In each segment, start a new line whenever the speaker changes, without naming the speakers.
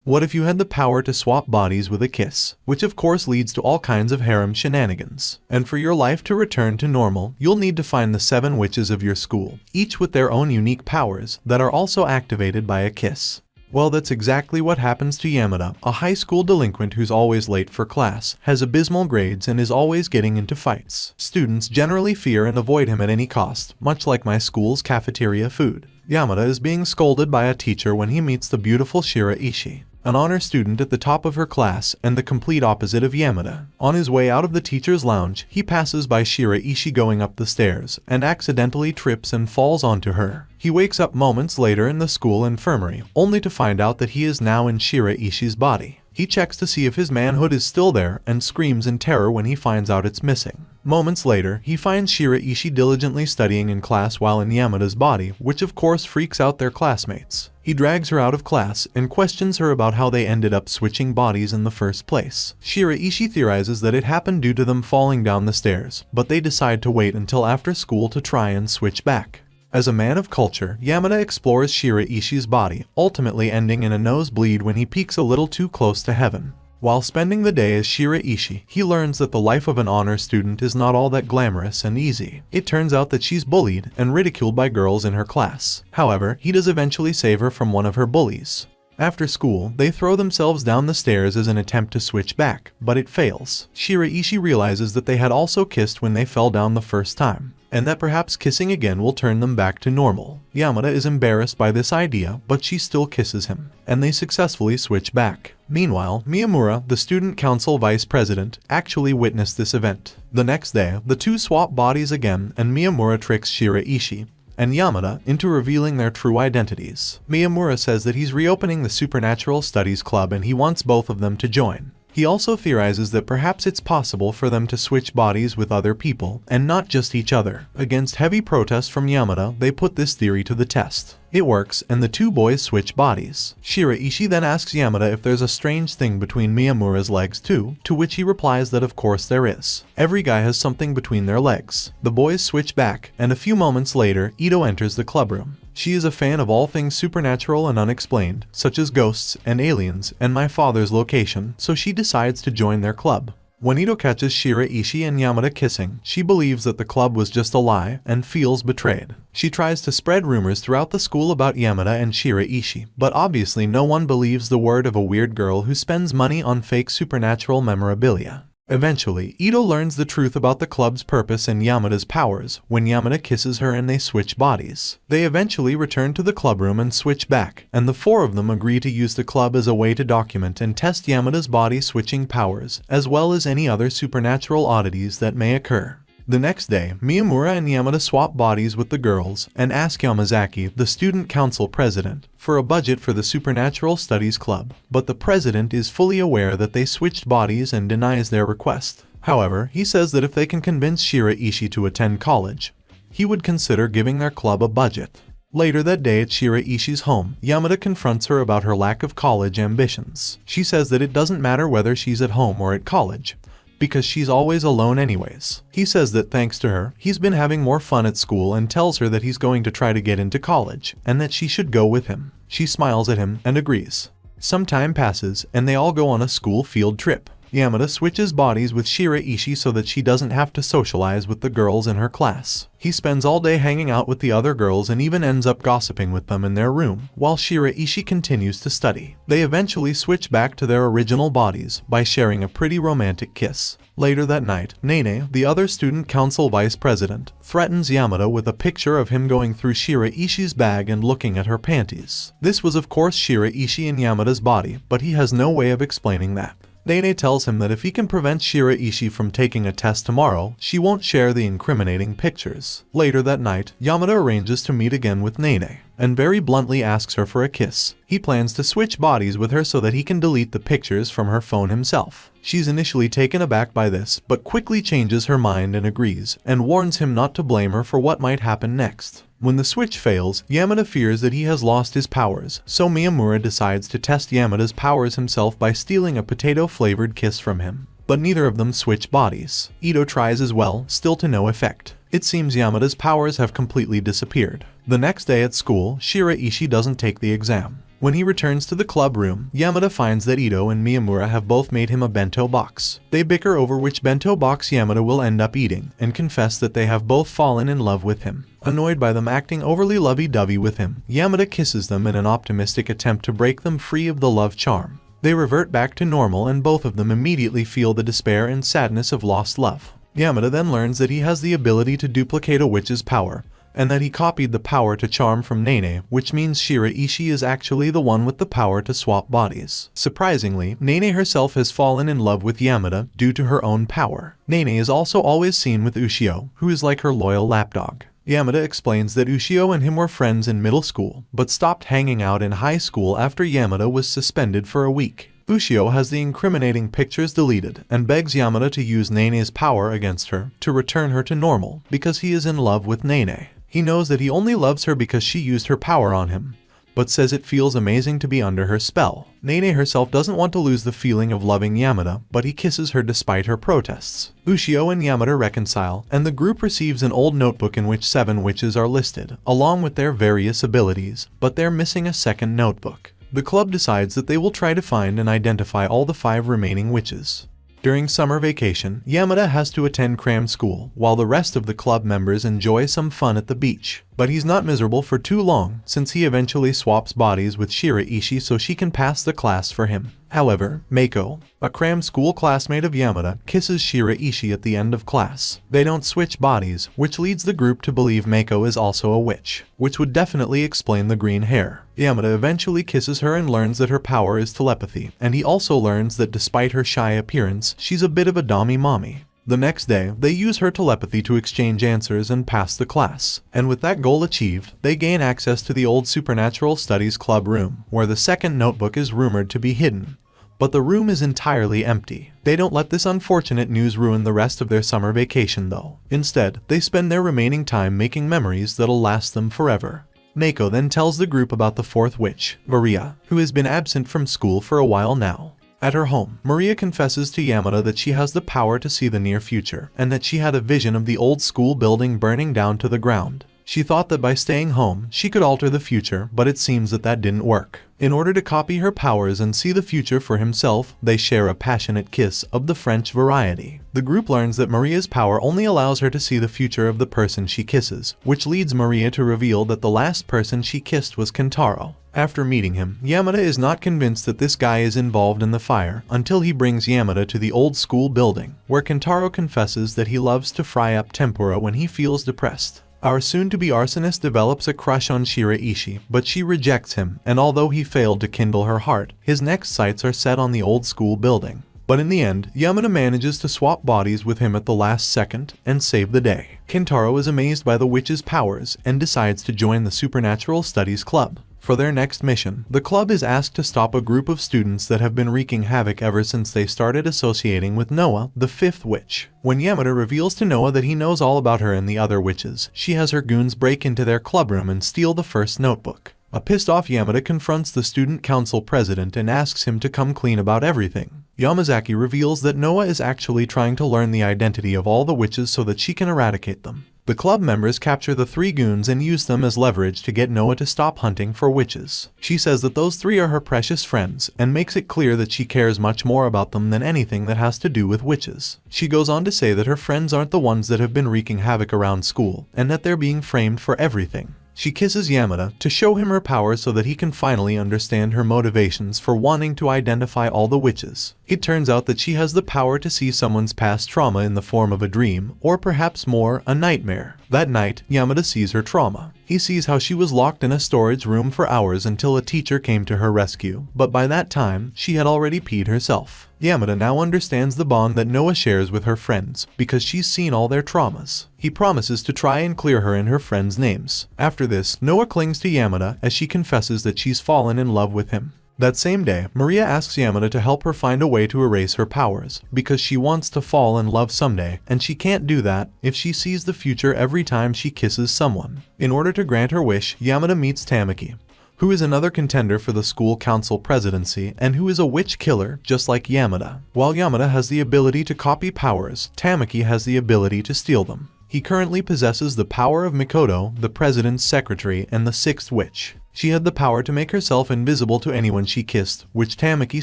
What if you had the power to swap bodies with a kiss? Which of course leads to all kinds of harem shenanigans. And for your life to return to normal, you'll need to find the 7 witches of your school, each with their own unique powers that are also activated by a kiss. Well, that's exactly what happens to Yamada, a high school delinquent who's always late for class, has abysmal grades, and is always getting into fights. Students generally fear and avoid him at any cost, much like my school's cafeteria food. Yamada is being scolded by a teacher when he meets the beautiful Shiraishi, an honor student at the top of her class and the complete opposite of Yamada. On his way out of the teacher's lounge, he passes by Shiraishi going up the stairs and accidentally trips and falls onto her. He wakes up moments later in the school infirmary, only to find out that he is now in Shiraishi's body. He checks to see if his manhood is still there and screams in terror when he finds out it's missing. Moments later, he finds Shiraishi diligently studying in class while in Yamada's body, which of course freaks out their classmates. He drags her out of class and questions her about how they ended up switching bodies in the first place. Shiraishi theorizes that it happened due to them falling down the stairs, but they decide to wait until after school to try and switch back. As a man of culture, Yamada explores Shiraishi's body, ultimately ending in a nosebleed when he peeks a little too close to heaven. While spending the day as Shiraishi, he learns that the life of an honor student is not all that glamorous and easy. It turns out that she's bullied and ridiculed by girls in her class. However, he does eventually save her from one of her bullies. After school, they throw themselves down the stairs as an attempt to switch back, but it fails. Shiraishi realizes that they had also kissed when they fell down the first time, and that perhaps kissing again will turn them back to normal. Yamada is embarrassed by this idea, but she still kisses him, and they successfully switch back. Meanwhile, Miyamura, the student council vice president, actually witnessed this event. The next day, the two swap bodies again, and Miyamura tricks Shiraishi and Yamada into revealing their true identities. Miyamura says that he's reopening the Supernatural Studies Club and he wants both of them to join. He also theorizes that perhaps it's possible for them to switch bodies with other people, and not just each other. Against heavy protest from Yamada, they put this theory to the test. It works, and the two boys switch bodies. Shiraishi then asks Yamada if there's a strange thing between Miyamura's legs too, to which he replies that of course there is. Every guy has something between their legs. The boys switch back, and a few moments later, Itou enters the clubroom. She is a fan of all things supernatural and unexplained, such as ghosts and aliens and my father's location, so she decides to join their club. When Itou catches Shiraishi and Yamada kissing, she believes that the club was just a lie and feels betrayed. She tries to spread rumors throughout the school about Yamada and Shiraishi, but obviously no one believes the word of a weird girl who spends money on fake supernatural memorabilia. Eventually, Itou learns the truth about the club's purpose and Yamada's powers when Yamada kisses her and they switch bodies. They eventually return to the clubroom and switch back, and the four of them agree to use the club as a way to document and test Yamada's body switching powers, as well as any other supernatural oddities that may occur. The next day, Miyamura and Yamada swap bodies with the girls and ask Yamazaki, the student council president, for a budget for the Supernatural Studies Club, but the president is fully aware that they switched bodies and denies their request. However, he says that if they can convince Shiraishi to attend college, he would consider giving their club a budget. Later that day at Shiraishi's home, Yamada confronts her about her lack of college ambitions. She says that it doesn't matter whether she's at home or at college, because she's always alone anyways. He says that thanks to her, he's been having more fun at school and tells her that he's going to try to get into college, and that she should go with him. She smiles at him and agrees. Some time passes, and they all go on a school field trip. Yamada switches bodies with Shiraishi so that she doesn't have to socialize with the girls in her class. He spends all day hanging out with the other girls and even ends up gossiping with them in their room, while Shiraishi continues to study. They eventually switch back to their original bodies by sharing a pretty romantic kiss. Later that night, Nene, the other student council vice president, threatens Yamada with a picture of him going through Shiraishi's bag and looking at her panties. This was of course Shiraishi in Yamada's body, but he has no way of explaining that. Nene tells him that if he can prevent Shiraishi from taking a test tomorrow, she won't share the incriminating pictures. Later that night, Yamada arranges to meet again with Nene, and very bluntly asks her for a kiss. He plans to switch bodies with her so that he can delete the pictures from her phone himself. She's initially taken aback by this, but quickly changes her mind and agrees, and warns him not to blame her for what might happen next. When the switch fails, Yamada fears that he has lost his powers, so Miyamura decides to test Yamada's powers himself by stealing a potato-flavored kiss from him. But neither of them switch bodies. Itou tries as well, still to no effect. It seems Yamada's powers have completely disappeared. The next day at school, Shiraishi doesn't take the exam. When he returns to the club room, Yamada finds that Itou and Miyamura have both made him a bento box. They bicker over which bento box Yamada will end up eating, and confess that they have both fallen in love with him. Annoyed by them acting overly lovey-dovey with him, Yamada kisses them in an optimistic attempt to break them free of the love charm. They revert back to normal and both of them immediately feel the despair and sadness of lost love. Yamada then learns that he has the ability to duplicate a witch's power, and that he copied the power to charm from Nene, which means Shiraishi is actually the one with the power to swap bodies. Surprisingly, Nene herself has fallen in love with Yamada due to her own power. Nene is also always seen with Ushio, who is like her loyal lapdog. Yamada explains that Ushio and him were friends in middle school, but stopped hanging out in high school after Yamada was suspended for a week. Ushio has the incriminating pictures deleted and begs Yamada to use Nene's power against her to return her to normal because he is in love with Nene. He knows that he only loves her because she used her power on him, but says it feels amazing to be under her spell. Nene herself doesn't want to lose the feeling of loving Yamada, but he kisses her despite her protests. Ushio and Yamada reconcile, and the group receives an old notebook in which 7 witches are listed, along with their various abilities, but they're missing a second notebook. The club decides that they will try to find and identify all the 5 remaining witches. During summer vacation, Yamada has to attend cram school, while the rest of the club members enjoy some fun at the beach. But he's not miserable for too long, since he eventually swaps bodies with Shiraishi so she can pass the class for him. However, Meiko, a cram school classmate of Yamada, kisses Shiraishi at the end of class. They don't switch bodies, which leads the group to believe Meiko is also a witch, which would definitely explain the green hair. Yamada eventually kisses her and learns that her power is telepathy, and he also learns that despite her shy appearance, she's a bit of a dommy mommy. The next day, they use her telepathy to exchange answers and pass the class. And with that goal achieved, they gain access to the old Supernatural Studies Club room, where the second notebook is rumored to be hidden. But the room is entirely empty. They don't let this unfortunate news ruin the rest of their summer vacation though. Instead, they spend their remaining time making memories that'll last them forever. Neko then tells the group about the 4th witch, Maria, who has been absent from school for a while now. At her home, Maria confesses to Yamada that she has the power to see the near future, and that she had a vision of the old school building burning down to the ground. She thought that by staying home, she could alter the future, but it seems that that didn't work. In order to copy her powers and see the future for himself, they share a passionate kiss of the French variety. The group learns that Maria's power only allows her to see the future of the person she kisses, which leads Maria to reveal that the last person she kissed was Kentaro. After meeting him, Yamada is not convinced that this guy is involved in the fire until he brings Yamada to the old school building, where Kentaro confesses that he loves to fry up tempura when he feels depressed. Our soon-to-be arsonist develops a crush on Shiraishi, but she rejects him, and although he failed to kindle her heart, his next sights are set on the old school building. But in the end, Yamada manages to swap bodies with him at the last second and save the day. Kentaro is amazed by the witch's powers and decides to join the Supernatural Studies Club. For their next mission, the club is asked to stop a group of students that have been wreaking havoc ever since they started associating with Noa, the 5th witch. When Yamada reveals to Noa that he knows all about her and the other witches, she has her goons break into their clubroom and steal the first notebook. A pissed-off Yamada confronts the student council president and asks him to come clean about everything. Yamazaki reveals that Noa is actually trying to learn the identity of all the witches so that she can eradicate them. The club members capture the 3 goons and use them as leverage to get Noa to stop hunting for witches. She says that those 3 are her precious friends, and makes it clear that she cares much more about them than anything that has to do with witches. She goes on to say that her friends aren't the ones that have been wreaking havoc around school, and that they're being framed for everything. She kisses Yamada to show him her power so that he can finally understand her motivations for wanting to identify all the witches. It turns out that she has the power to see someone's past trauma in the form of a dream, or perhaps more, a nightmare. That night, Yamada sees her trauma. He sees how she was locked in a storage room for hours until a teacher came to her rescue, but by that time, she had already peed herself. Yamada now understands the bond that Noa shares with her friends, because she's seen all their traumas. He promises to try and clear her and her friends' names. After this, Noa clings to Yamada as she confesses that she's fallen in love with him. That same day, Maria asks Yamada to help her find a way to erase her powers, because she wants to fall in love someday, and she can't do that if she sees the future every time she kisses someone. In order to grant her wish, Yamada meets Tamaki, who is another contender for the school council presidency and who is a witch killer just like Yamada. While Yamada has the ability to copy powers, Tamaki has the ability to steal them. He currently possesses the power of Mikoto, the president's secretary, and the 6th witch. She had the power to make herself invisible to anyone she kissed, which Tamaki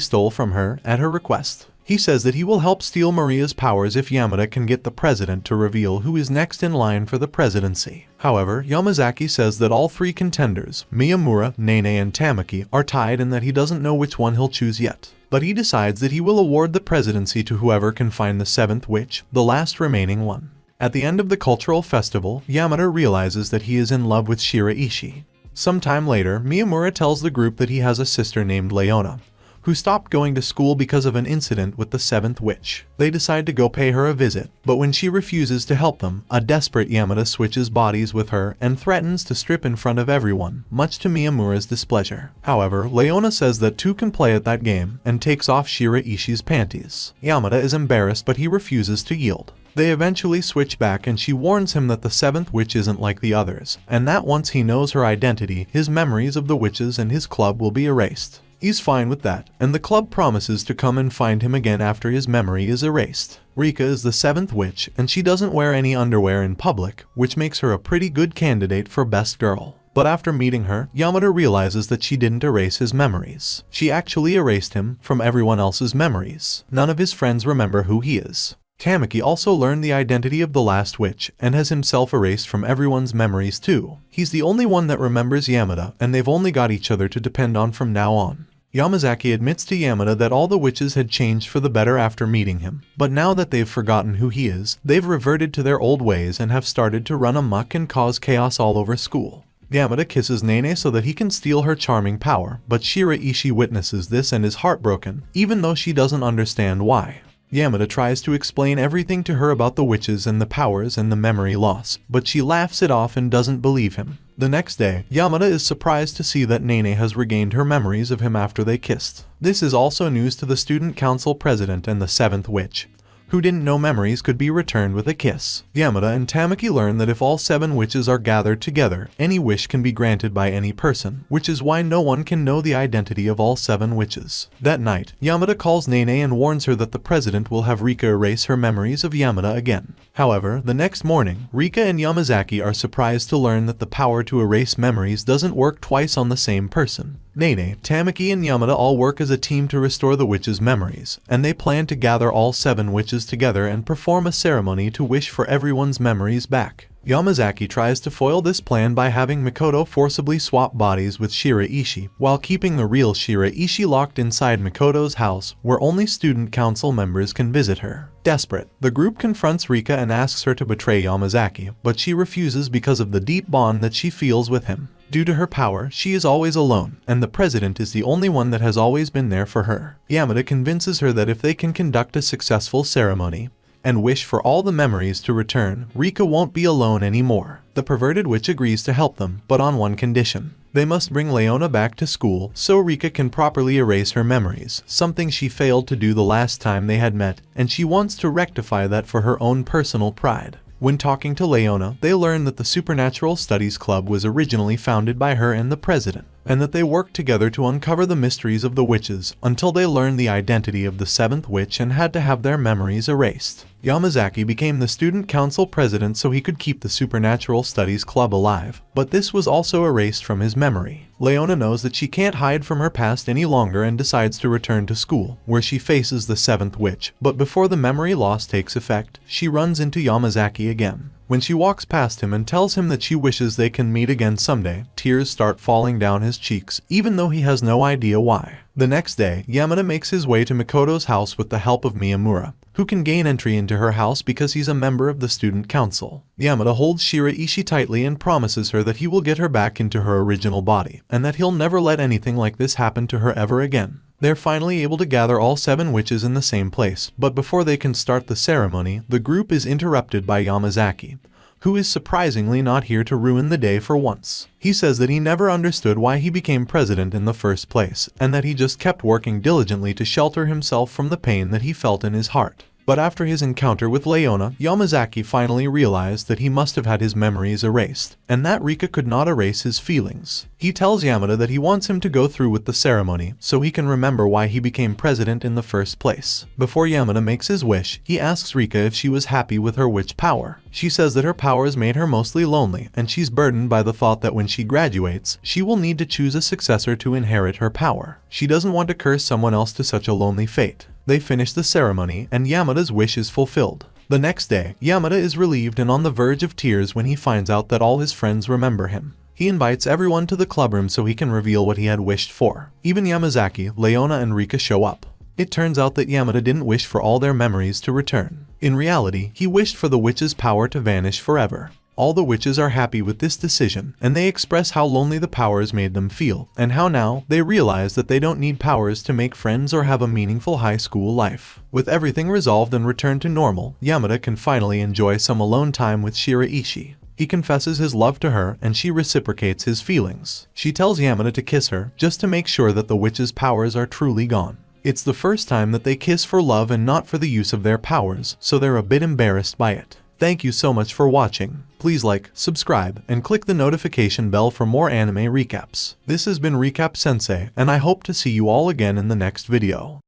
stole from her at her request. He says that he will help steal Maria's powers if Yamada can get the president to reveal who is next in line for the presidency. However, Yamazaki says that all three contenders, Miyamura, Nene and Tamaki, are tied and that he doesn't know which one he'll choose yet. But he decides that he will award the presidency to whoever can find the seventh witch, the last remaining one. At the end of the cultural festival, Yamada realizes that he is in love with Shiraishi. Sometime later, Miyamura tells the group that he has a sister named Leona, who stopped going to school because of an incident with the seventh witch. They decide to go pay her a visit, but when she refuses to help them, a desperate Yamada switches bodies with her and threatens to strip in front of everyone, much to Miyamura's displeasure. However, Leona says that two can play at that game and takes off Shiraishi's panties. Yamada is embarrassed, but he refuses to yield. They eventually switch back and she warns him that the seventh witch isn't like the others, and that once he knows her identity, his memories of the witches and his club will be erased. He's fine with that, and the club promises to come and find him again after his memory is erased. Rika is the seventh witch, and she doesn't wear any underwear in public, which makes her a pretty good candidate for best girl. But after meeting her, Yamada realizes that she didn't erase his memories. She actually erased him from everyone else's memories. None of his friends remember who he is. Tamaki also learned the identity of the last witch and has himself erased from everyone's memories too. He's the only one that remembers Yamada, and they've only got each other to depend on from now on. Yamazaki admits to Yamada that all the witches had changed for the better after meeting him, but now that they've forgotten who he is, they've reverted to their old ways and have started to run amok and cause chaos all over school. Yamada kisses Nene so that he can steal her charming power, but Shiraishi witnesses this and is heartbroken, even though she doesn't understand why. Yamada tries to explain everything to her about the witches and the powers and the memory loss, but she laughs it off and doesn't believe him. The next day, Yamada is surprised to see that Nene has regained her memories of him after they kissed. This is also news to the student council president and the seventh witch, who didn't know memories could be returned with a kiss. Yamada and Tamaki learn that if all seven witches are gathered together, any wish can be granted by any person, which is why no one can know the identity of all seven witches. That night, Yamada calls Nene and warns her that the president will have Rika erase her memories of Yamada again. However, the next morning, Rika and Yamazaki are surprised to learn that the power to erase memories doesn't work twice on the same person. Nene, Tamaki and Yamada all work as a team to restore the witches' memories, and they plan to gather all seven witches together and perform a ceremony to wish for everyone's memories back. Yamazaki tries to foil this plan by having Mikoto forcibly swap bodies with Shiraishi, while keeping the real Shiraishi locked inside Mikoto's house, where only student council members can visit her. Desperate, the group confronts Rika and asks her to betray Yamazaki, but she refuses because of the deep bond that she feels with him. Due to her power, she is always alone, and the president is the only one that has always been there for her. Yamada convinces her that if they can conduct a successful ceremony and wish for all the memories to return, Rika won't be alone anymore. The perverted witch agrees to help them, but on one condition. They must bring Leona back to school so Rika can properly erase her memories, something she failed to do the last time they had met, and she wants to rectify that for her own personal pride. When talking to Leona, they learn that the Supernatural Studies Club was originally founded by her and the president, and that they worked together to uncover the mysteries of the witches until they learned the identity of the seventh witch and had to have their memories erased. Yamazaki became the student council president so he could keep the Supernatural Studies Club alive, but this was also erased from his memory. Leona knows that she can't hide from her past any longer and decides to return to school, where she faces the seventh witch, but before the memory loss takes effect, she runs into Yamazaki again. When she walks past him and tells him that she wishes they can meet again someday, tears start falling down his cheeks, even though he has no idea why. The next day, Yamada makes his way to Mikoto's house with the help of Miyamura, who can gain entry into her house because he's a member of the student council. Yamada holds Shiraishi tightly and promises her that he will get her back into her original body, and that he'll never let anything like this happen to her ever again. They're finally able to gather all seven witches in the same place, but before they can start the ceremony, the group is interrupted by Yamazaki, who is surprisingly not here to ruin the day for once. He says that he never understood why he became president in the first place, and that he just kept working diligently to shelter himself from the pain that he felt in his heart. But after his encounter with Leona, Yamazaki finally realized that he must have had his memories erased, and that Rika could not erase his feelings. He tells Yamada that he wants him to go through with the ceremony so he can remember why he became president in the first place. Before Yamada makes his wish, he asks Rika if she was happy with her witch power. She says that her powers made her mostly lonely, and she's burdened by the thought that when she graduates, she will need to choose a successor to inherit her power. She doesn't want to curse someone else to such a lonely fate. They finish the ceremony, and Yamada's wish is fulfilled. The next day, Yamada is relieved and on the verge of tears when he finds out that all his friends remember him. He invites everyone to the clubroom so he can reveal what he had wished for. Even Yamazaki, Leona, and Rika show up. It turns out that Yamada didn't wish for all their memories to return. In reality, he wished for the witch's power to vanish forever. All the witches are happy with this decision, and they express how lonely the powers made them feel, and how now they realize that they don't need powers to make friends or have a meaningful high school life. With everything resolved and returned to normal, Yamada can finally enjoy some alone time with Shiraishi. He confesses his love to her, and she reciprocates his feelings. She tells Yamada to kiss her, just to make sure that the witch's powers are truly gone. It's the first time that they kiss for love and not for the use of their powers, so they're a bit embarrassed by it. Thank you so much for watching. Please like, subscribe, and click the notification bell for more anime recaps. This has been Recap Sensei, and I hope to see you all again in the next video.